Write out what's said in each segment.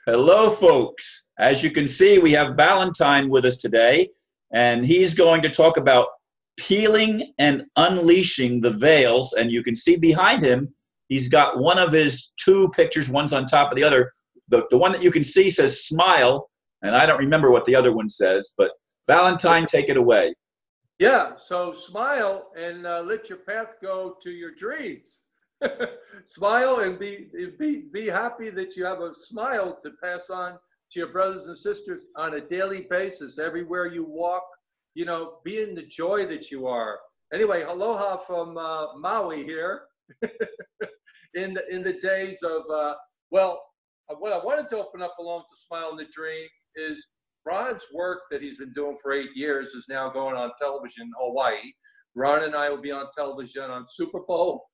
Hello, folks. As you can see, we have Valentine with us today, and he's going to talk about peeling and unleashing the veils. And you can see behind him, he's got one of his two pictures, one's on top of the other. The one that you can see says smile, and I don't remember what the other one says, but Valentine, take it away. Yeah, so smile and let your path go to your dreams. Smile and be happy that you have a smile to pass on to your brothers and sisters on a daily basis. Everywhere you walk, be in the joy that you are. Anyway, aloha from Maui here. in the days of what I wanted to open up along to Smile in the Dream is Ron's work that he's been doing for 8 years is now going on television in Hawaii. Ron and I will be on television on Super Bowl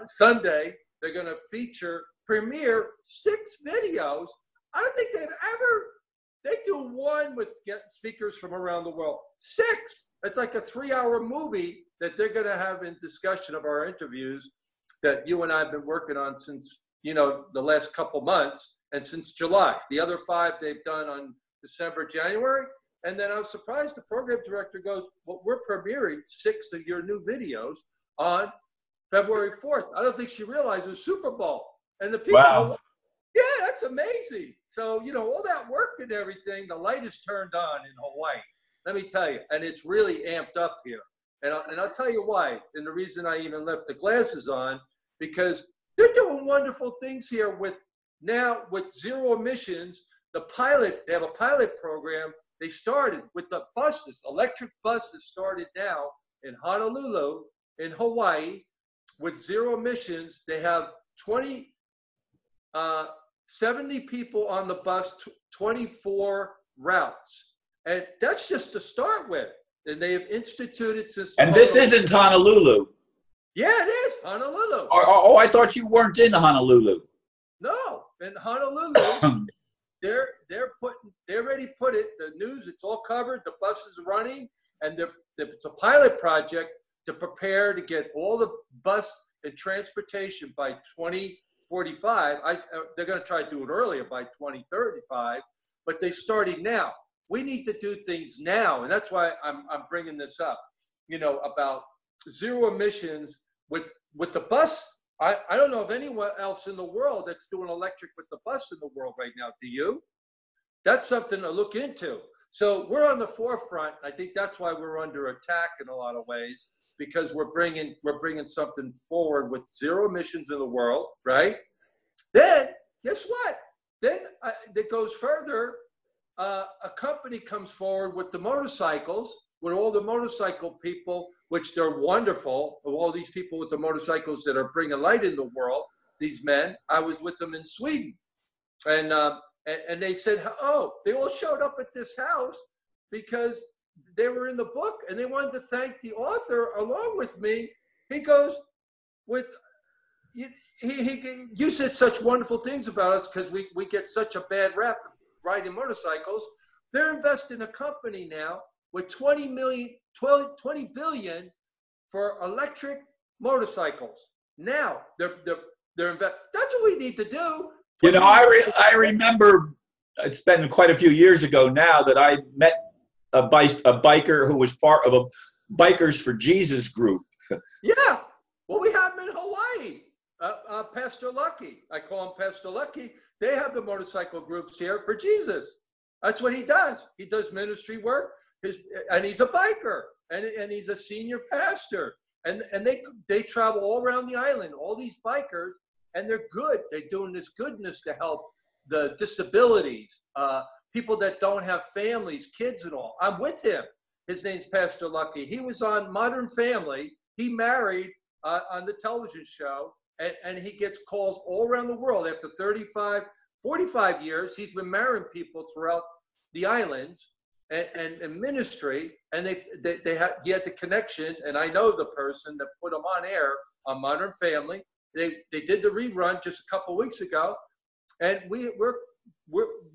Sunday. They're going to premiere 6 videos. I don't think they do one with speakers from around the world. 6. It's like a 3-hour movie that they're going to have in discussion of our interviews that you and I have been working on since, the last couple months and since July. The other 5 they've done on December, January. And then I was surprised the program director goes, well, we're premiering 6 of your new videos on February 4th. I don't think she realized it was Super Bowl. And the people, Wow. yeah, that's amazing. So, all that work and everything, the light is turned on in Hawaii. Let me tell you, and it's really amped up here. And I'll tell you why. And the reason I even left the glasses on, because they're doing wonderful things here with zero emissions. They have a pilot program. They started with the buses, electric buses started now in Honolulu, in Hawaii, with zero emissions. They have 70 people on the bus, 24 routes. And that's just to start with. And they have instituted since. And this isn't Honolulu. Yeah, it is Honolulu. Oh, I thought you weren't in Honolulu. No, in Honolulu. They already put it, the news, it's all covered, the bus is running, and it's a pilot project to prepare to get all the bus and transportation by 2045. They're going to try to do it earlier by 2035, but they're starting now. We need to do things now, and that's why I'm bringing this up, about zero emissions with the bus. I don't know of anyone else in the world that's doing electric with the bus in the world right now. Do you? That's something to look into. So we're on the forefront. I think that's why we're under attack in a lot of ways, because we're bringing something forward with zero emissions in the world, right? Then guess what? Then it goes further. A company comes forward with the motorcycles, with all the motorcycle people, which they're wonderful, of all these people with the motorcycles that are bringing light in the world, these men. I was with them in Sweden. And they said, they all showed up at this house because they were in the book and they wanted to thank the author along with me. He goes, you said such wonderful things about us because we get such a bad rap riding motorcycles. They're investing in a company now with 20 billion for electric motorcycles. Now they're that's what we need to do. I remember, it's been quite a few years ago now, that I met a biker who was part of a Bikers for Jesus group. Yeah, well, we have them in Hawaii. Pastor Lucky, I call him Pastor Lucky. They have the motorcycle groups here for Jesus. That's what he does. He does ministry work, and he's a biker, and he's a senior pastor. And they travel all around the island, all these bikers, and they're good. They're doing this goodness to help the disabilities, people that don't have families, kids and all. I'm with him. His name's Pastor Lucky. He was on Modern Family. He married on the television show, and he gets calls all around the world. After 45 years, he's been marrying people throughout the islands and ministry, and he had the connection, and I know the person that put him on air on Modern Family. They did the rerun just a couple weeks ago, and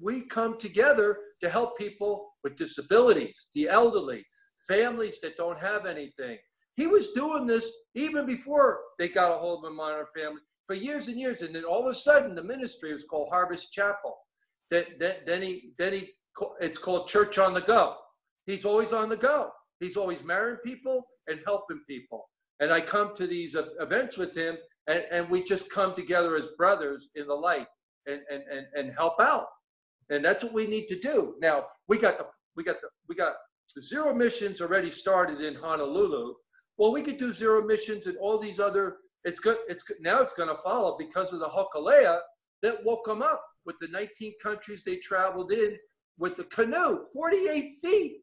we come together to help people with disabilities, the elderly, families that don't have anything. He was doing this even before they got a hold of him on Modern Family for years and years, and then all of a sudden the ministry was called Harvest Chapel, it's called Church on the Go. He's always on the go. He's always marrying people and helping people. And I come to these events with him, and we just come together as brothers in the light and help out. And that's what we need to do. Now we got zero emissions already started in Honolulu. Well, we could do zero emissions in all these other. It's good. Now it's going to follow because of the Hokulea that woke them up with the 19 countries they traveled in with the canoe, 48 feet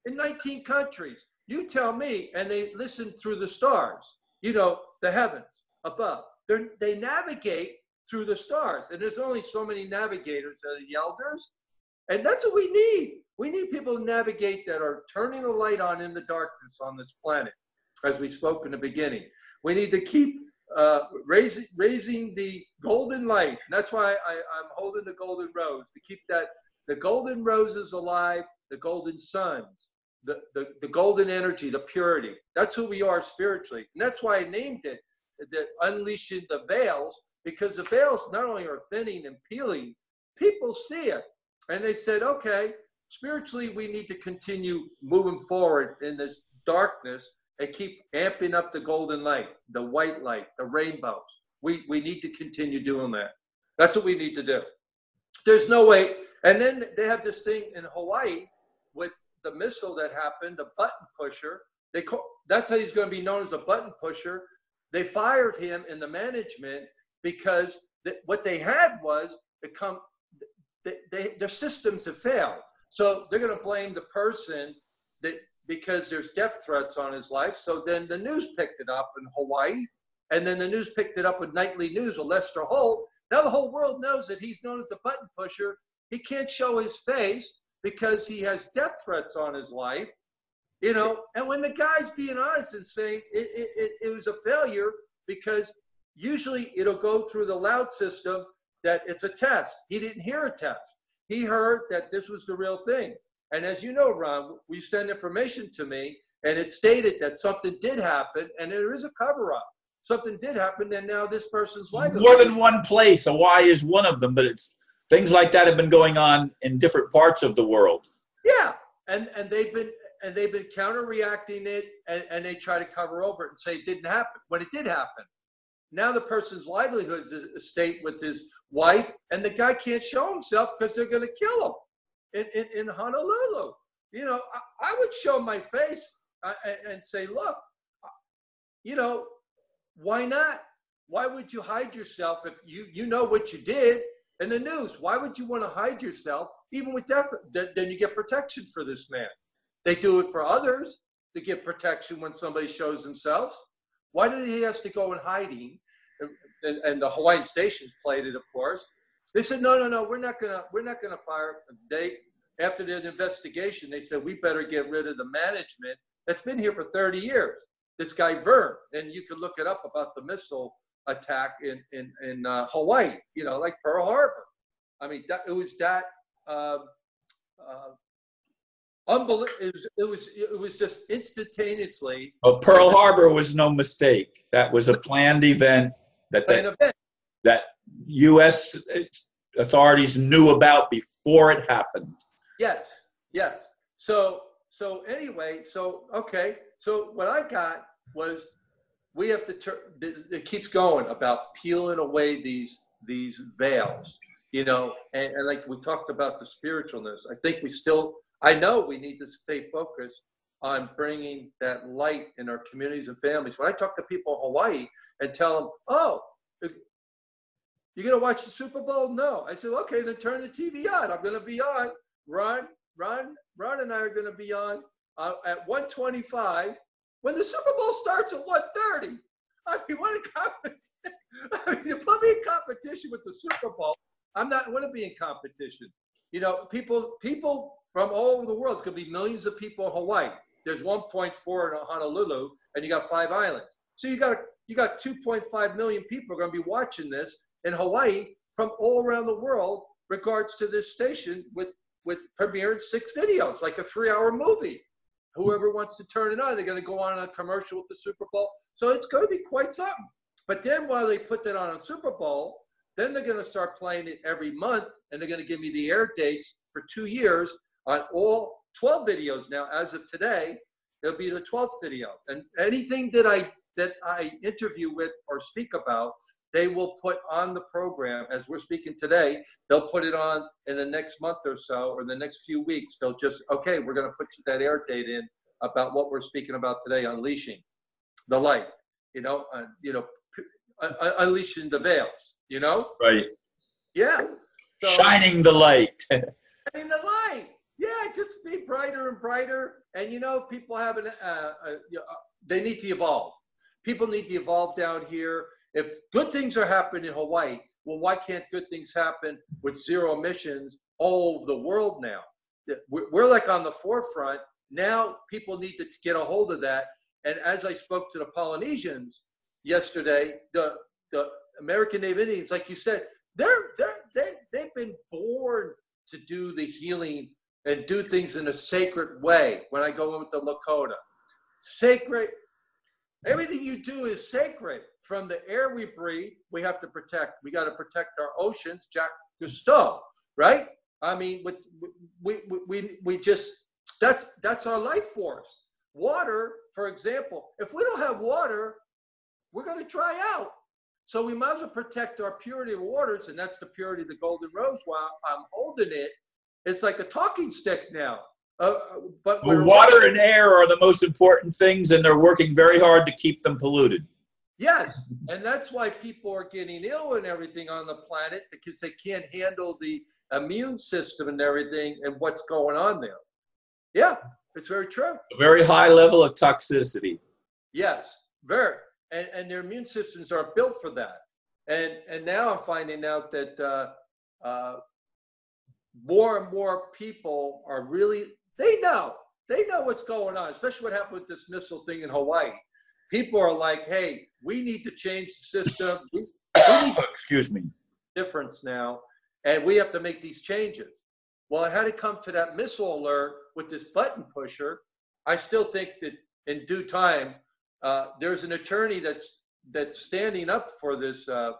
in 19 countries. You tell me. And they listen through the stars, the heavens above. They navigate through the stars. And there's only so many navigators, the elders. And that's what we need. We need people to navigate that are turning the light on in the darkness on this planet, as we spoke in the beginning. We need to keep raising the golden light. And that's why I'm holding the golden rose, to keep the golden roses alive, the golden suns, the golden energy, the purity. That's who we are spiritually. And that's why I named it the Unleashing the Veils, because the veils not only are thinning and peeling, people see it. And they said, okay, spiritually, we need to continue moving forward in this darkness and keep amping up the golden light, the white light, the rainbows. We need to continue doing that. That's what we need to do. There's no way. And then they have this thing in Hawaii with the missile that happened, the button pusher. That's how he's going to be known, as a button pusher. They fired him in the management because what they had was their systems have failed. So they're going to blame the person because there's death threats on his life. So then the news picked it up in Hawaii, and then the news picked it up with nightly news with Lester Holt. Now the whole world knows that he's known as the button pusher. He can't show his face because he has death threats on his life, And when the guy's being honest and saying it was a failure, because usually it'll go through the loud system that it's a test. He didn't hear a test. He heard that this was the real thing. And as you know, Ron, we send information to me, and it stated that something did happen, and there is a cover-up. Something did happen, and now this person's life. More than one place. Hawaii is one of them, but it's things like that have been going on in different parts of the world. Yeah, and they've been counter-reacting it, and they try to cover over it and say it didn't happen when it did happen. Now the person's livelihood is at stake with his wife, and the guy can't show himself because they're going to kill him in Honolulu. I would show my face and say, look, why not? Why would you hide yourself if you know what you did in the news? Why would you want to hide yourself? Even with death, then you get protection for this man. They do it for others to get protection when somebody shows themselves. Why did he have to go in hiding? And the Hawaiian stations played it, of course. They said, no, we're not gonna fire him. After the investigation, they said, we better get rid of the management that's been here for 30 years. This guy Vern, and you can look it up about the missile attack in Hawaii, like Pearl Harbor. I mean, it was unbelievable. It was just instantaneously. Well, Pearl Harbor was no mistake. That was a planned event that U.S. authorities knew about before it happened. Yes. So anyway, okay. So what I got was, we have to it keeps going about peeling away these veils, and like we talked about the spiritualness. I know we need to stay focused on bringing that light in our communities and families. When I talk to people in Hawaii and tell them, oh, you're going to watch the Super Bowl? No. I said, okay, then turn the TV on. I'm going to be on. Ron and I are going to be on at 1:25 when the Super Bowl starts at 1:30. I mean, what a competition. I mean, you put me in competition with the Super Bowl. I want to be in competition. People from all over the world. It's going to be millions of people in Hawaii. There's 1.4 in Honolulu, and you got 5 islands. So you got 2.5 million people are going to be watching this in Hawaii from all around the world, regards to this station with premiering 6 videos, like a 3-hour movie. Whoever wants to turn it on, they're going to go on a commercial with the Super Bowl. So it's going to be quite something. But then while they put that on a Super Bowl, Then they're going to start playing it every month, and they're going to give me the air dates for 2 years on all 12 videos now. As of today, it'll be the 12th video. And anything that I interview with or speak about, they will put on the program as we're speaking today. They'll put it on in the next month or so, or the next few weeks. They'll just, okay, we're going to put that air date in about what we're speaking about today, unleashing the light, unleashing the veils, Right. Yeah. So, shining the light. shining the light. Yeah, just be brighter and brighter. And people have they need to evolve. People need to evolve down here. If good things are happening in Hawaii, well, why can't good things happen with zero emissions all over the world now? We're like on the forefront. Now people need to get a hold of that. And as I spoke to the Polynesians yesterday, the American Native Indians, like you said, they've been born to do the healing and do things in a sacred way. When I go in with the Lakota, sacred, everything you do is sacred. From the air we breathe, we have to protect. We got to protect our oceans, Jacques Cousteau, right? I mean, we just, that's our life force. Water, for example, if we don't have water, we're going to dry out. So we might as well protect our purity of waters, and that's the purity of the golden rose. While I'm holding it, it's like a talking stick now. But water and air are the most important things, and they're working very hard to keep them polluted. Yes, and that's why people are getting ill and everything on the planet, because they can't handle the immune system and everything and what's going on there. Yeah, it's very true. A very high level of toxicity. Yes, very. And their immune systems are built for that. And now I'm finding out that more and more people are really, they know what's going on, especially what happened with this missile thing in Hawaii. People are like, hey, we need to change the system. We need excuse me. Difference now, and we have to make these changes. Well, I had to come to that missile alert with this button pusher. I still think that in due time, there's an attorney that's standing up for this man.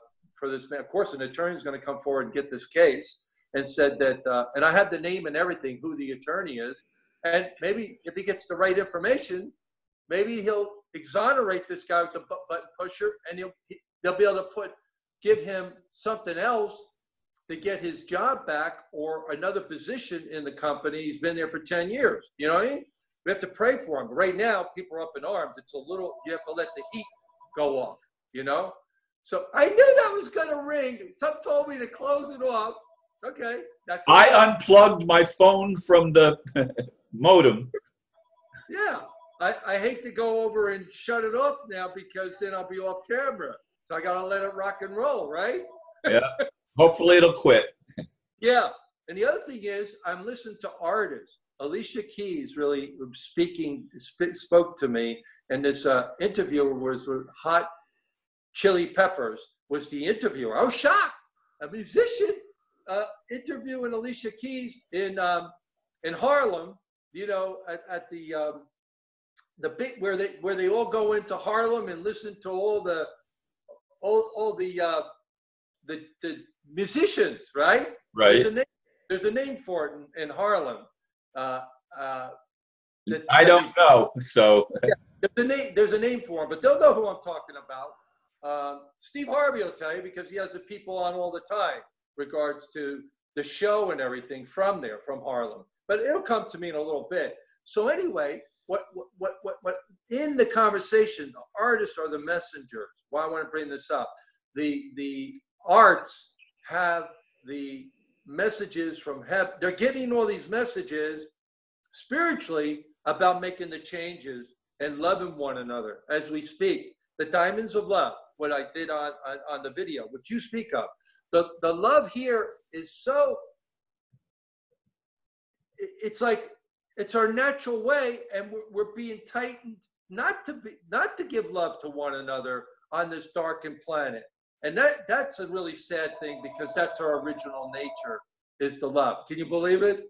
Of course, an attorney is going to come forward and get this case, and said that, and I had the name and everything, who the attorney is, and maybe if he gets the right information, maybe he'll exonerate this guy with the button pusher, and they'll be able to give him something else to get his job back or another position in the company. He's been there for 10 years. You know what I mean? We have to pray for him. Right now, people are up in arms. It's a little, you have to let the heat go off, So I knew that was going to ring. Some told me to close it off. Okay. I unplugged my phone from the modem. Yeah. I hate to go over and shut it off now, because then I'll be off camera. So I got to let it rock and roll, right? Yeah. Hopefully it'll quit. Yeah. And the other thing is, I'm listening to artists. Alicia Keys really spoke to me. And this interviewer was with Hot Chili Peppers, was the interviewer. I was shocked. A musician interviewing Alicia Keys in Harlem, at the big, where they all go into Harlem and listen to all the musicians, right? Right. There's a name for it in Harlem. I don't know. So yeah, there's a name for him, but they'll know who I'm talking about. Steve Harvey will tell you, because he has the people on all the time regards to the show and everything from Harlem. But it'll come to me in a little bit. So anyway, what in the conversation, the artists are the messengers. Why I want to bring this up. The arts have the messages from heaven. They're getting all these messages spiritually about making the changes and loving one another as we speak. The diamonds of love, what I did on the video, which you speak of. The love here is so, it's like, it's our natural way, and we're being tightened not to give love to one another on this darkened planet. And that's a really sad thing, because that's our original nature, is the love. Can you believe it?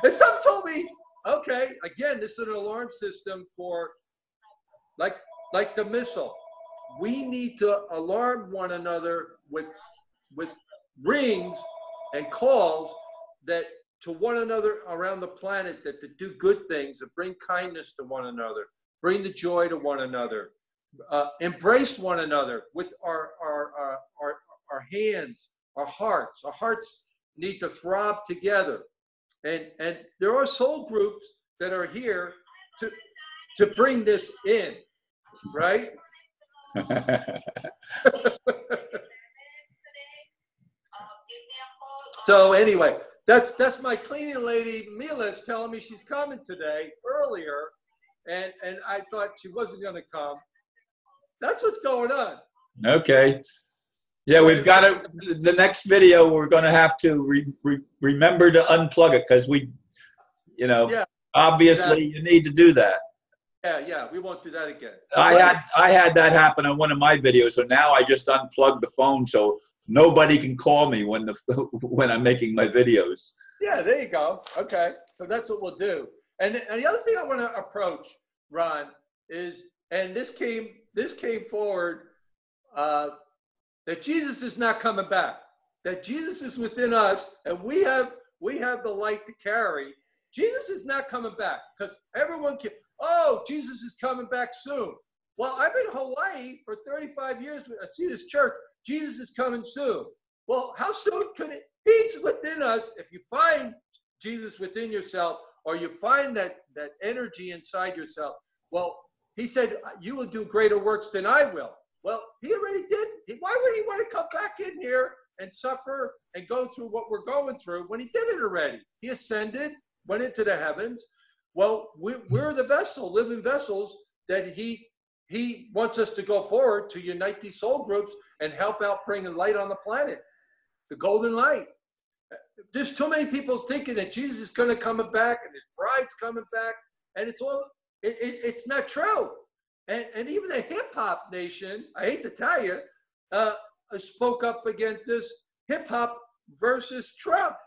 And some told me, okay, again, this is an alarm system for like the missile. we need to alarm one another with rings and calls that to one another around the planet, that to do good things, that bring kindness to one another, bring the joy to one another, embrace one another with our hands, our hearts. Our hearts need to throb together. And there are soul groups that are here to bring this in, right? So anyway, that's my cleaning lady, Mila's telling me she's coming today earlier, and I thought she wasn't going to come. That's what's going on. Okay. Yeah, we've got to, the next video, we're going to have to remember to unplug it because we, you know, yeah, obviously exactly. You need to do that. Yeah, we won't do that again. I had that happen on one of my videos, so now I just unplug the phone so nobody can call me when I'm making my videos. Yeah, there you go. Okay, so that's what we'll do. And the other thing I want to approach, Ron, is, and this came forward, that Jesus is not coming back. That Jesus is within us, and we have the light to carry. Jesus is not coming back because everyone can. Oh, Jesus is coming back soon. Well, I've been in Hawaii for 35 years. I see this church. Jesus is coming soon. Well, how soon could it? He's within us. If you find Jesus within yourself, or you find that energy inside yourself, well, he said, you will do greater works than I will. Well, he already did. Why would he want to come back in here and suffer and go through what we're going through when he did it already? He ascended, went into the heavens. Well, we're the vessel, living vessels that he wants us to go forward to unite these soul groups and help out bringing light on the planet, the golden light. There's too many people thinking that Jesus is going to come back and his bride's coming back, and it's not true. And even the hip hop nation, I hate to tell you, spoke up against this hip hop versus Trump.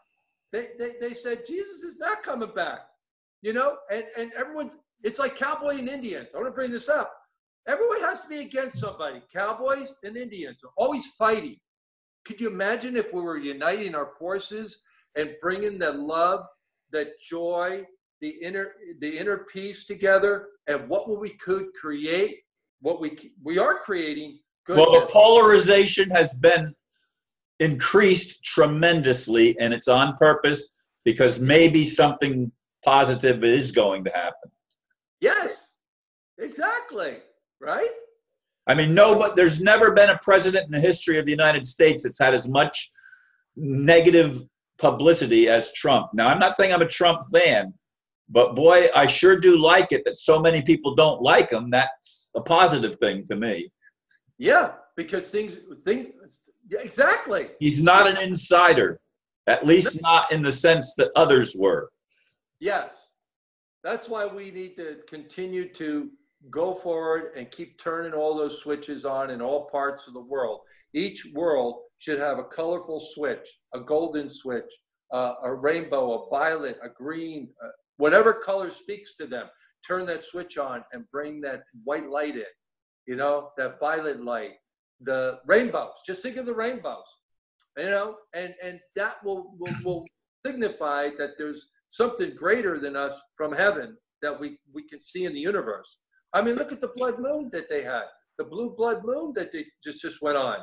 They said Jesus is not coming back. You know, and everyone's, it's like cowboy and Indians. I want to bring this up. Everyone has to be against somebody. Cowboys and Indians are always fighting. Could you imagine if we were uniting our forces and bringing the love, the joy, the inner peace together, and what we could create? What we are creating. Goodness. Well, the polarization has been increased tremendously, and it's on purpose because maybe something positive is going to happen. Yes, exactly. Right? I mean, no, but there's never been a president in the history of the United States that's had as much negative publicity as Trump. Now, I'm not saying I'm a Trump fan, but boy, I sure do like it that so many people don't like him. That's a positive thing to me. Yeah, because things exactly. He's not an insider, at least not in the sense that others were. Yes, that's why we need to continue to go forward and keep turning all those switches on in all parts of the world. Each world should have a colorful switch, a golden switch, a rainbow, a violet, a green, whatever color speaks to them. Turn that switch on and bring that white light in, you know, that violet light, the rainbows. Just think of the rainbows, you know, and that will signify that there's something greater than us from heaven that we can see in the universe. I mean, look at the blood moon that they had, the blue blood moon that they just went on.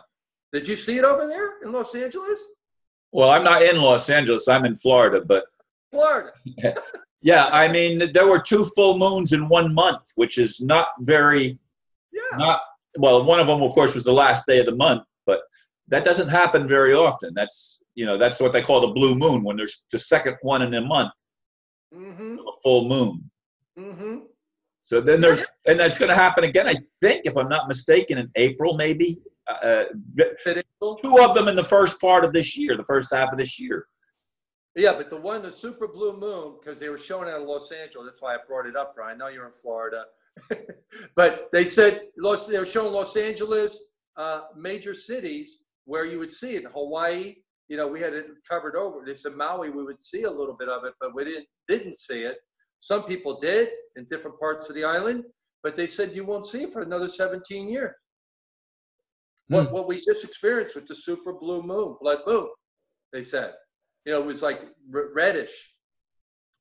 Did you see it over there in Los Angeles? Well, I'm not in Los Angeles. I'm in Florida, but Florida. yeah, I mean, there were 2 full moons in 1 month, which is not very, well, one of them, of course, was the last day of the month, but that doesn't happen very often. That's, you know, that's what they call the blue moon, when there's the second one in a month, a full moon. Mm-hmm. So then there's, and that's going to happen again, I think, if I'm not mistaken, in April, maybe. 2 of them in the first part of this year, the first half of this year. Yeah, but the super blue moon, because they were showing it in Los Angeles. That's why I brought it up, Brian. I know you're in Florida. But they said they were showing Los Angeles, major cities where you would see it. Hawaii, you know, we had it covered over. They said Maui, we would see a little bit of it, but we didn't see it. Some people did in different parts of the island, but they said you won't see it for another 17 years. what we just experienced with the super blue moon, blood moon, they said. You know, it was like reddish,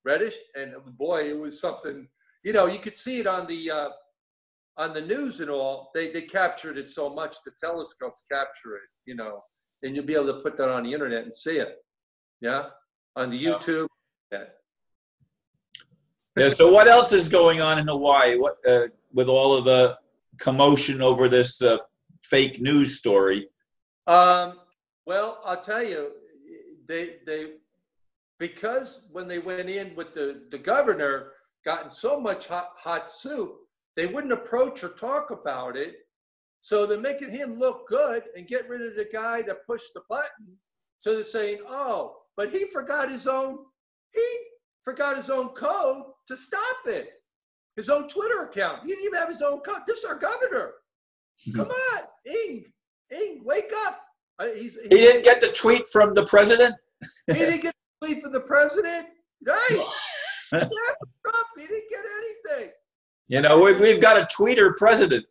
and boy, it was something. You know, you could see it on the news and all. They captured it so much. The telescopes capture it. You know, and you'll be able to put that on the internet and see it. Yeah, on the YouTube. Yeah. Yeah. So what else is going on in Hawaii? What with all of the commotion over this fake news story? Well, I'll tell you, they because when they went in with the governor, gotten so much hot soup, they wouldn't approach or talk about it. So they're making him look good and get rid of the guy that pushed the button. So they're saying, oh, but he forgot his own code to stop it. His own Twitter account. He didn't even have his own code. This is our governor. Come on, Ing, wake up. He didn't get the tweet from the president? He didn't get the tweet from the president? Right. Yeah, Trump, he didn't get anything. You know, we've got a tweeter president.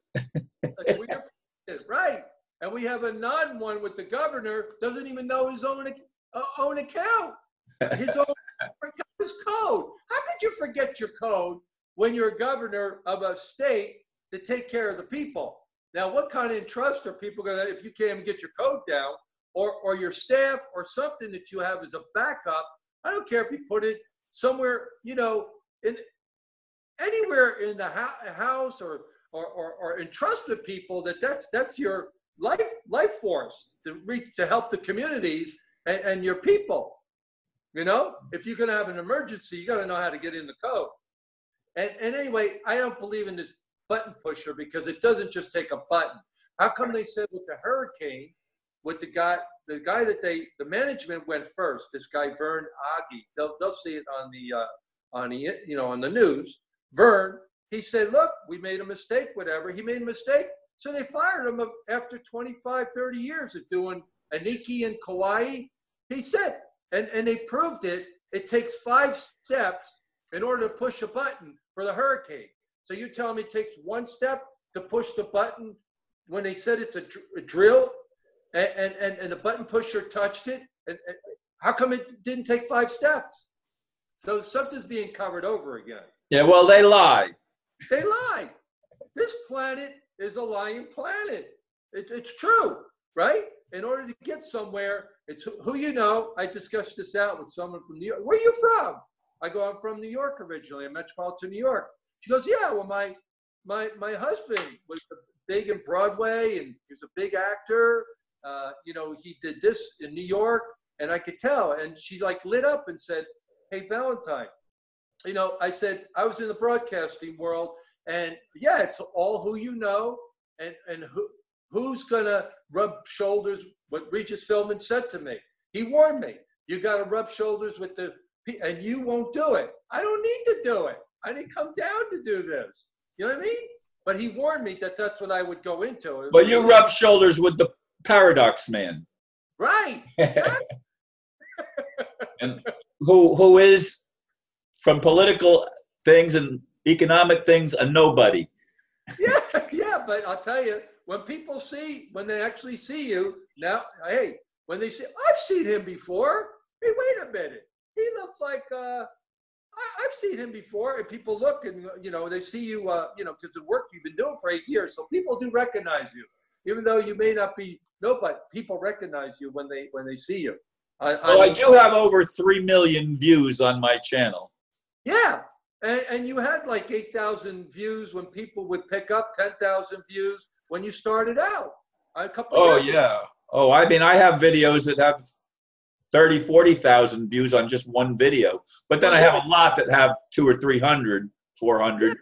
Right. And we have a non-one with the governor, doesn't even know his own account. His code. How could you forget your code when you're a governor of a state to take care of the people? Now, what kind of trust are people going to, if you can't even get your code down, or your staff, or something that you have as a backup? I don't care if you put it somewhere, you know, anywhere in the house or entrust with people that's your life force to help the communities and your people. You know, if you're going to have an emergency, you got to know how to get in the code. And anyway, I don't believe in this button pusher because it doesn't just take a button. How come they said with the hurricane, with the guy that the management went first, this guy Vern Aggie, they'll see it on the news. Vern, he said, look, we made a mistake, whatever. He made a mistake. So they fired him after 25, 30 years of doing Aniki and Kauai. He said, and they proved it. It takes 5 steps in order to push a button for the hurricane. So you tell me it takes 1 step to push the button when they said it's a drill and the button pusher touched it? And how come it didn't take 5 steps? So something's being covered over again. Yeah, well, they lie. They lie. This planet is a lying planet. It's true, right? In order to get somewhere, it's who you know. I discussed this out with someone from New York. Where are you from? I go, I'm from New York originally, in metropolitan New York. She goes, yeah, well, my husband was big in Broadway, and he was a big actor. You know, he did this in New York, and I could tell. And she like lit up and said, hey, Valentine, you know, I said, I was in the broadcasting world, and yeah, it's all who you know, and who's gonna rub shoulders. What Regis Philbin said to me, he warned me, you got to rub shoulders with and you won't do it. I don't need to do it. I didn't come down to do this. You know what I mean? But he warned me that that's what I would go into. But you rub shoulders with the Paradox Man. Right. Exactly. And who is, from political things and economic things, a nobody. Yeah, but I'll tell you, when they actually see you, now, hey, when they say, I've seen him before. Hey, wait a minute. He looks like, I've seen him before. And people look and, you know, they see you, you know, because of work you've been doing for 8 years. So people do recognize you. Even though you may not be nobody, people recognize you when they see you. I do have over 3 million views on my channel. Yeah. And you had like 8,000 views when people would pick up 10,000 views when you started out. A couple of years ago. Oh, I mean, I have videos that have 30, 40,000 views on just one video. But then I have a lot that have 200 or 300, 400.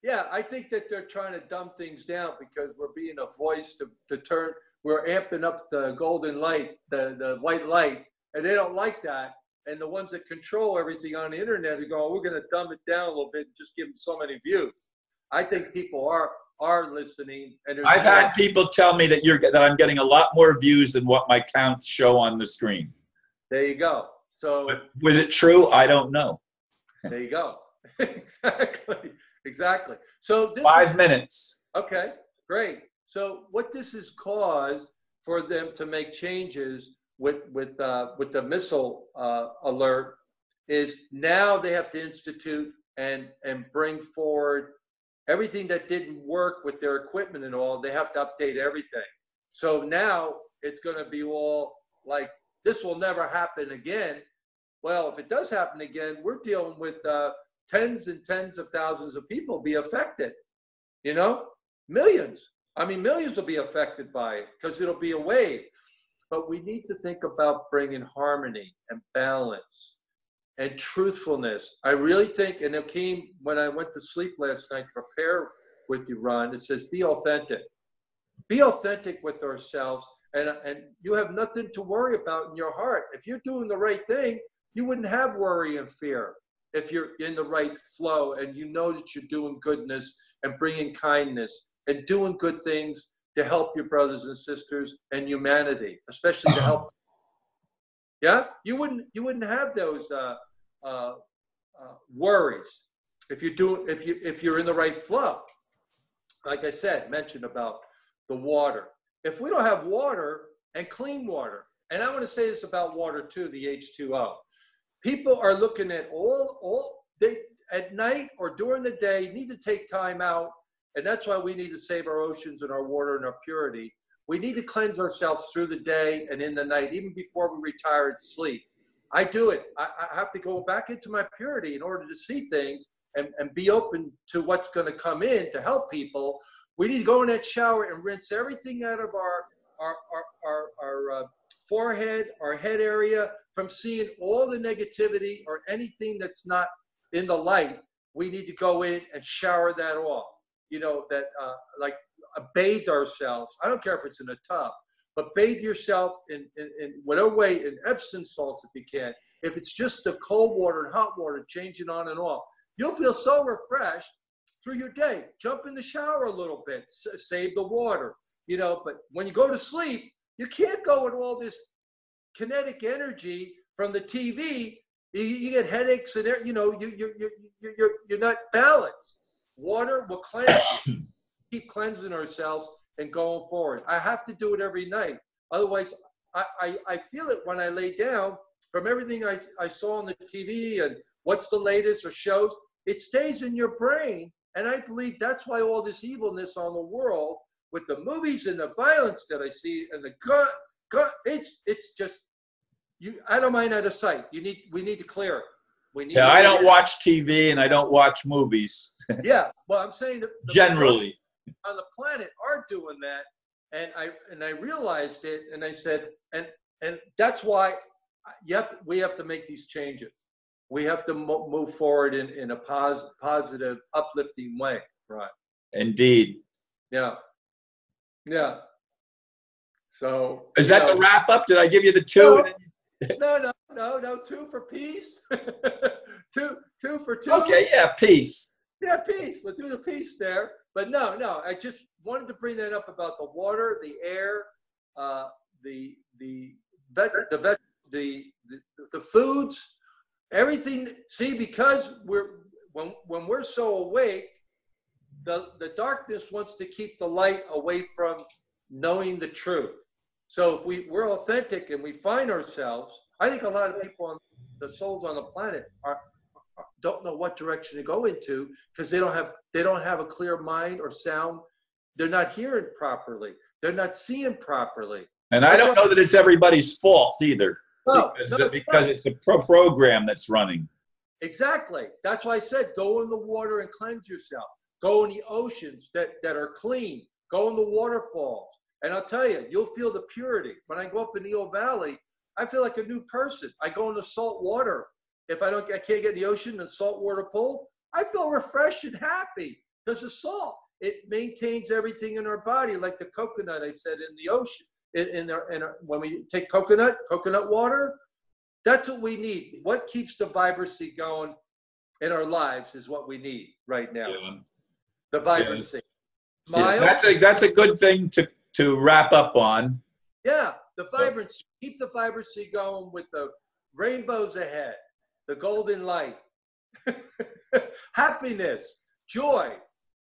Yeah, I think that they're trying to dumb things down because we're being a voice to turn. We're amping up the golden light, the white light, and they don't like that. And the ones that control everything on the internet are going, we're going to dumb it down a little bit and just give them so many views. I think people are listening. And I've had people tell me that I'm getting a lot more views than what my counts show on the screen. There you go. So but was it true? I don't know. There you go. Exactly. So this 5 minutes. Okay, great. So what this has caused for them to make changes with the missile alert is now they have to institute and bring forward everything that didn't work with their equipment and all. They have to update everything. So now it's going to be all like, this will never happen again. Well, if it does happen again, we're dealing with tens and tens of thousands of people be affected, you know, millions. I mean, millions will be affected by it because it'll be a wave. But we need to think about bringing harmony and balance and truthfulness. I really think, and it came when I went to sleep last night to prepare with you, Ron, it says, be authentic. Be authentic with ourselves, and you have nothing to worry about in your heart. If you're doing the right thing, you wouldn't have worry and fear if you're in the right flow and you know that you're doing goodness and bringing kindness and doing good things to help your brothers and sisters and humanity, especially to help. Yeah, you wouldn't have those worries if you're in the right flow. Like I said, mentioned about the water. If we don't have water and clean water, and I want to say this about water too, the H2O. People are looking at all they at night or during the day need to take time out, and that's why we need to save our oceans and our water and our purity. We need to cleanse ourselves through the day and in the night, even before we retire and sleep. I do it. I have to go back into my purity in order to see things and be open to what's going to come in to help people. We need to go in that shower and rinse everything out of our forehead, our head area, from seeing all the negativity or anything that's not in the light. We need to go in and shower that off. You know, that like bathe ourselves. I don't care if it's in a tub, but bathe yourself in whatever way, in Epsom salts if you can. If it's just the cold water and hot water, changing on and off, you'll feel so refreshed through your day. Jump in the shower a little bit, save the water, you know. But when you go to sleep, you can't go with all this kinetic energy from the TV. You get headaches and you know you're not balanced. Water will cleanse you. Keep cleansing ourselves and going forward. I have to do it every night. Otherwise, I feel it when I lay down from everything I saw on the TV and what's the latest or shows. It stays in your brain. And I believe that's why all this evilness on the world with the movies and the violence that I see and the gun, it's just, out of mind, out of sight. We need to clear it. I don't watch TV and I don't watch movies. Yeah, well, I'm saying that generally on the planet are doing that, and I realized it, and I said, and that's why we have to make these changes. We have to move forward in a positive, uplifting way, right? Indeed. Yeah. So is that the wrap up? Did I give you the two? No, two for peace. two for two. Okay, yeah, peace. Yeah, peace. Let's do the peace there. But no, I just wanted to bring that up about the water, the air, the foods, everything. See, because when we're so awake, the darkness wants to keep the light away from knowing the truth. So if we're authentic and we find ourselves, I think a lot of people, the souls on the planet, don't know what direction to go into because they don't have a clear mind or sound. They're not hearing properly. They're not seeing properly. And I don't know that it's everybody's fault either. No, because it's a program that's running. Exactly. That's why I said go in the water and cleanse yourself. Go in the oceans that are clean. Go in the waterfalls. And I'll tell you, you'll feel the purity. When I go up in Eel Valley, I feel like a new person. I go in the salt water. If I can't get in the ocean and saltwater pool, I feel refreshed and happy because the salt, it maintains everything in our body, like the coconut I said in the ocean. When we take coconut water, that's what we need. What keeps the vibrancy going in our lives is what we need right now. Yeah. The vibrancy. Yeah. Smile. Yeah, that's a good thing to wrap up on. Yeah, the vibrancy. Keep the vibrancy going with the rainbows ahead, the golden light, happiness, joy.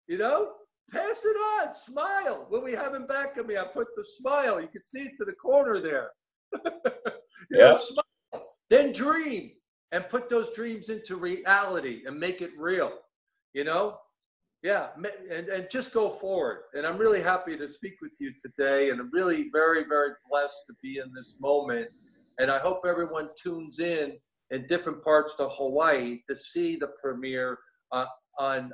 You know, pass it on, smile. When we have him back at me, I put the smile. You can see it to the corner there. Smile. Then dream and put those dreams into reality and make it real, Yeah, and just go forward. And I'm really happy to speak with you today, and I'm really very, very blessed to be in this moment. And I hope everyone tunes in different parts to Hawaii to see the premiere on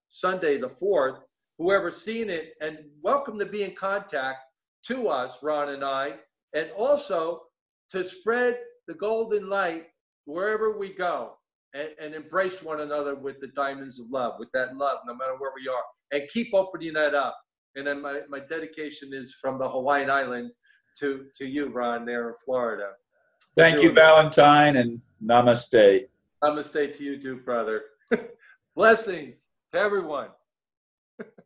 Sunday the 4th. Whoever's seen it, and welcome to be in contact to us, Ron and I, and also to spread the golden light wherever we go, and embrace one another with the diamonds of love, with that love, no matter where we are, and keep opening that up. And then my dedication is from the Hawaiian Islands to you, Ron, there in Florida. Thank you, Valentine, and namaste. Namaste to you too, brother. Blessings to everyone.